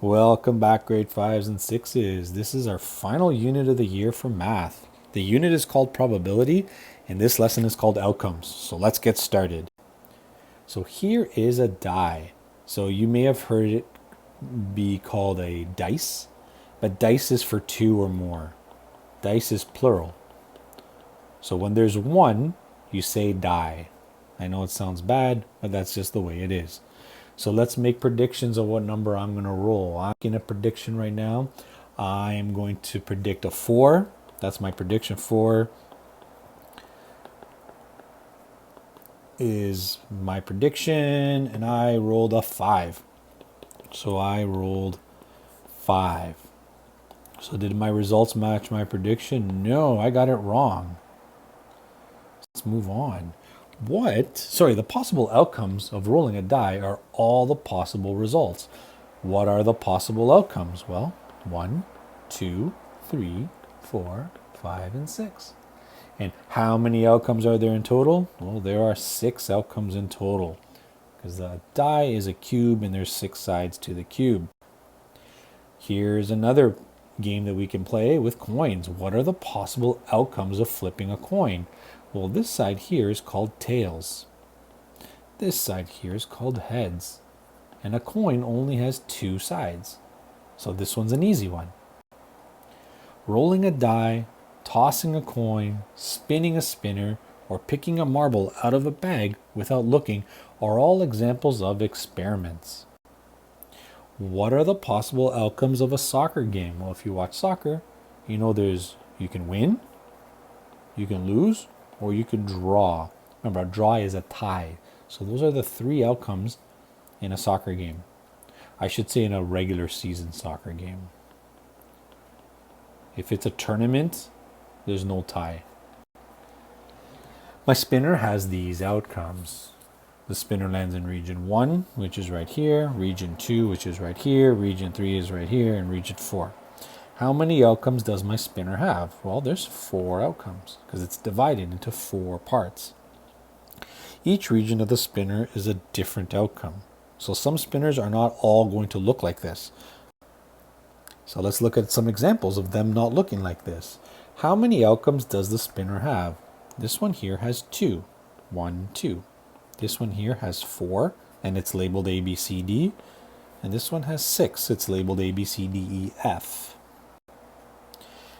Welcome back, grade 5s and 6s. This is our final unit of the year for math. The unit is called probability, and this lesson is called outcomes. So let's get started. So here is a die. So you may have heard it be called a dice, but dice is for two or more. Dice is plural. So when there's one, you say die. I know it sounds bad, but that's just the way it is. So let's make predictions of what number I'm going to roll. I'm making a prediction right now. I am going to predict a 4. That's my prediction. 4 is my prediction, and I rolled a 5. So I rolled 5. So did my results match my prediction? No, I got it wrong. Let's move on. The possible outcomes of rolling a die are all the possible results. What are the possible outcomes? Well, 1, 2, 3, 4, 5, and 6. And how many outcomes are there in total? Well, there are 6 outcomes in total, because the die is a cube and there's 6 sides to the cube. Here's another game that we can play with coins. What are the possible outcomes of flipping a coin? Well, this side here is called tails. This side here is called heads. And a coin only has 2 sides. So this one's an easy one. Rolling a die, tossing a coin, spinning a spinner, or picking a marble out of a bag without looking are all examples of experiments. What are the possible outcomes of a soccer game? Well, if you watch soccer, you know you can win, you can lose, or you can draw. Remember, a draw is a tie. So those are the 3 outcomes in a soccer game. I should say in a regular season soccer game. If it's a tournament, there's no tie. My spinner has these outcomes. The spinner lands in region 1, which is right here, region 2, which is right here, region 3 is right here, and region 4. How many outcomes does my spinner have? Well, there's 4 outcomes, because it's divided into 4 parts. Each region of the spinner is a different outcome. So some spinners are not all going to look like this. So let's look at some examples of them not looking like this. How many outcomes does the spinner have? This one here has 2. 1, 2. This one here has 4, and it's labeled A, B, C, D. And this one has 6. It's labeled A, B, C, D, E, F.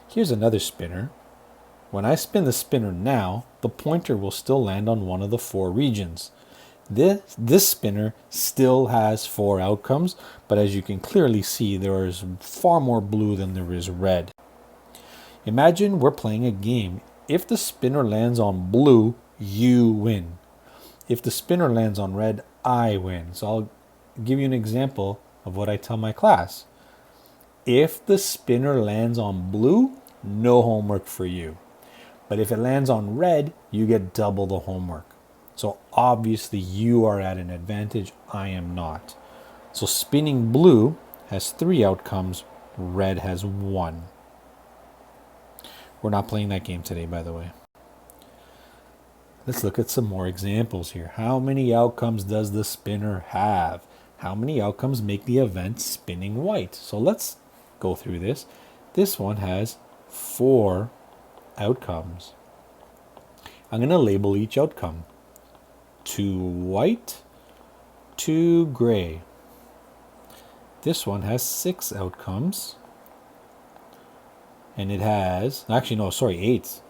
Here's another spinner. When I spin the spinner now, the pointer will still land on one of the 4 regions. This spinner still has 4 outcomes, but as you can clearly see, there is far more blue than there is red. Imagine we're playing a game. If the spinner lands on blue, you win. If the spinner lands on red, I win. So I'll give you an example of what I tell my class. If the spinner lands on blue, no homework for you. But if it lands on red, you get double the homework. So obviously you are at an advantage, I am not. So spinning blue has 3 outcomes, red has 1. We're not playing that game today, by the way. Let's look at some more examples here. How many outcomes does the spinner have? How many outcomes make the event spinning white? So let's go through this. This one has 4 outcomes. I'm going to label each outcome. 2 white, 2 gray. This one has 6 outcomes. And it has, 8.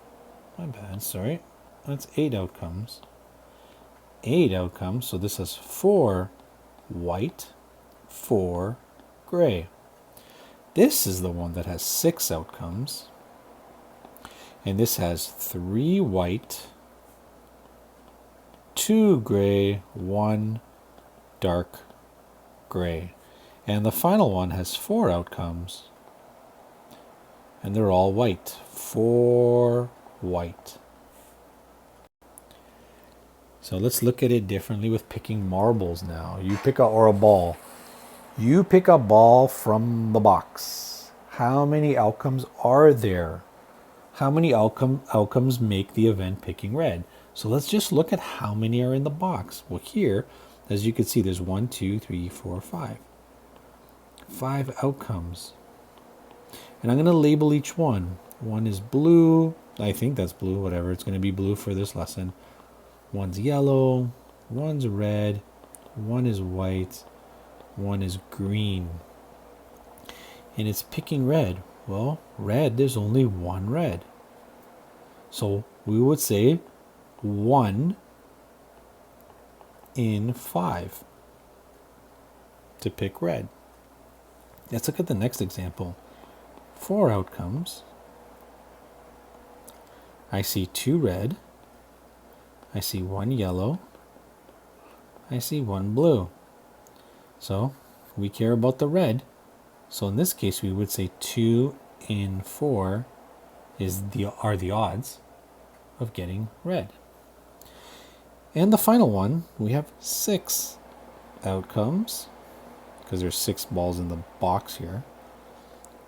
My bad, sorry. That's 8 outcomes. 8 outcomes, so this has 4 white, 4 gray. This is the one that has 6 outcomes. And this has 3 white, 2 gray, 1 dark gray. And the final one has 4 outcomes. And they're all white. 4 white. So let's look at it differently with picking marbles now. Or a ball. You pick a ball from the box. How many outcomes are there? How many outcomes make the event picking red? So let's just look at how many are in the box. Well, here, as you can see, there's 1, 2, 3, 4, 5. 5 outcomes. And I'm going to label each one. One is blue. I think that's blue, whatever. It's going to be blue for this lesson. One's yellow. One's red. One is white. One is green. And it's picking red. Well, red, there's only one red. So we would say 1 in 5 to pick red. Let's look at the next example. 4 outcomes. I see 2 red. I see 1 yellow. I see 1 blue. So we care about the red. So in this case, we would say 2 in 4 are the odds of getting red. And the final one, we have 6 outcomes, because there's 6 balls in the box here.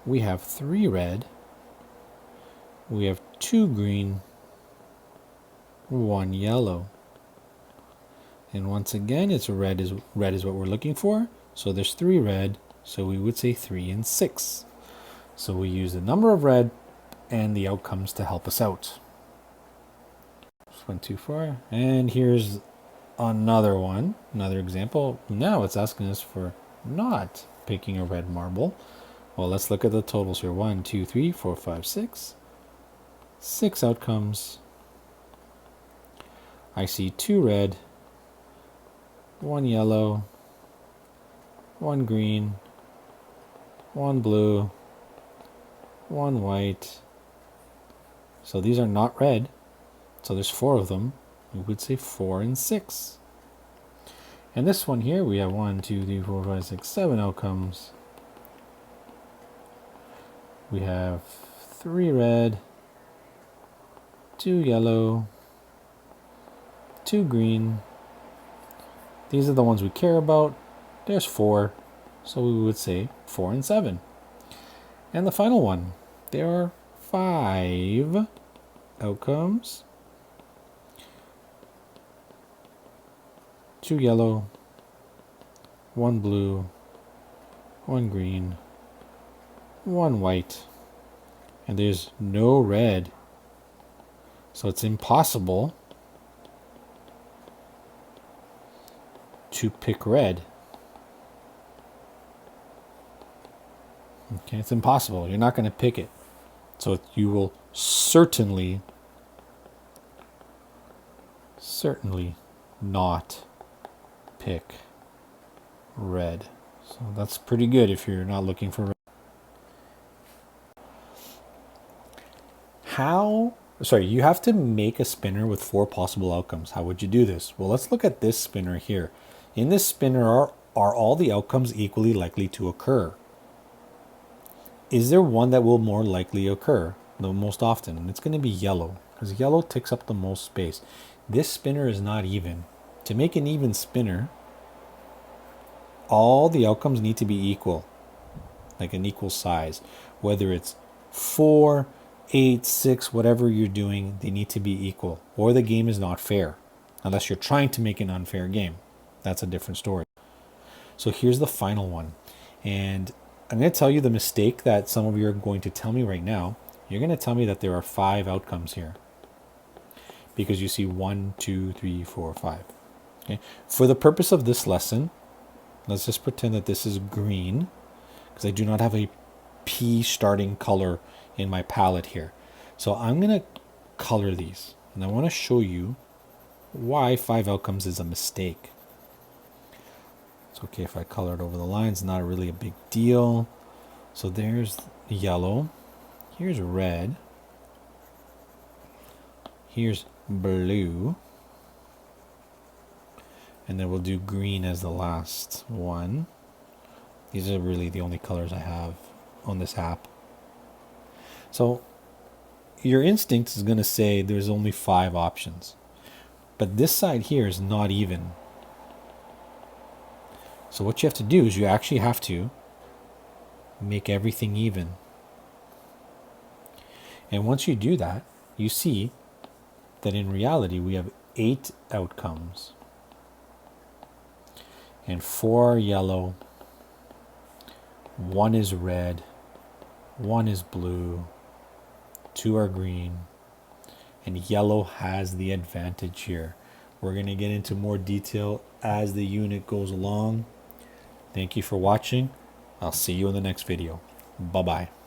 We have 3 red, we have 2 green, 1 yellow. And once again, it's red is what we're looking for. So there's 3 red, so we would say 3 and 6. So we use the number of red and the outcomes to help us out. 1, 2, 4. And here's another one, another example. Now it's asking us for not picking a red marble. Well, let's look at the totals here. 1, 2, 3, 4, 5, 6. 6 outcomes. I see 2 red, 1 yellow, 1 green, 1 blue, 1 white. So these are not red. So there's 4 of them. We would say 4 and 6. And this one here, we have 1, 2, 3, 4, 5, 6, 7 outcomes. We have 3 red, 2 yellow, 2 green. These are the ones we care about. There's 4. So we would say 4 and 7. And the final one, there are 5 outcomes. 2 yellow, 1 blue, 1 green, 1 white, and there's no red. So it's impossible to pick red. Okay, it's impossible. You're not going to pick it. So you will certainly not pick red. So that's pretty good if you're not looking for red. You have to make a spinner with 4 possible outcomes. How would you do this? Well, let's look at this spinner here. In this spinner, are all the outcomes equally likely to occur? Is there one that will more likely occur the most often? And it's going to be yellow, because yellow takes up the most space. This spinner is not even. To make an even spinner, all the outcomes need to be equal, like an equal size. Whether it's 4, 8, 6, whatever you're doing, they need to be equal, or the game is not fair, unless you're trying to make an unfair game. That's a different story. So here's the final one. And I'm going to tell you the mistake that some of you are going to tell me right now. You're going to tell me that there are 5 outcomes here, because you see 1, 2, 3, 4, 5. Okay. For the purpose of this lesson, let's just pretend that this is green, because I do not have a P starting color in my palette here. So I'm going to color these, and I want to show you why 5 outcomes is a mistake. It's okay if I color it over the lines, not really a big deal. So there's yellow, here's red, here's blue, and then we'll do green as the last one. These are really the only colors I have on this app. So your instinct is going to say there's only 5 options, but this side here is not even. So what you have to do is you actually have to make everything even. And once you do that, you see that in reality we have 8 outcomes, and 4 yellow, 1 is red, 1 is blue, 2 are green, and yellow has the advantage here. We're going to get into more detail as the unit goes along. Thank you for watching. I'll see you in the next video. Bye-bye.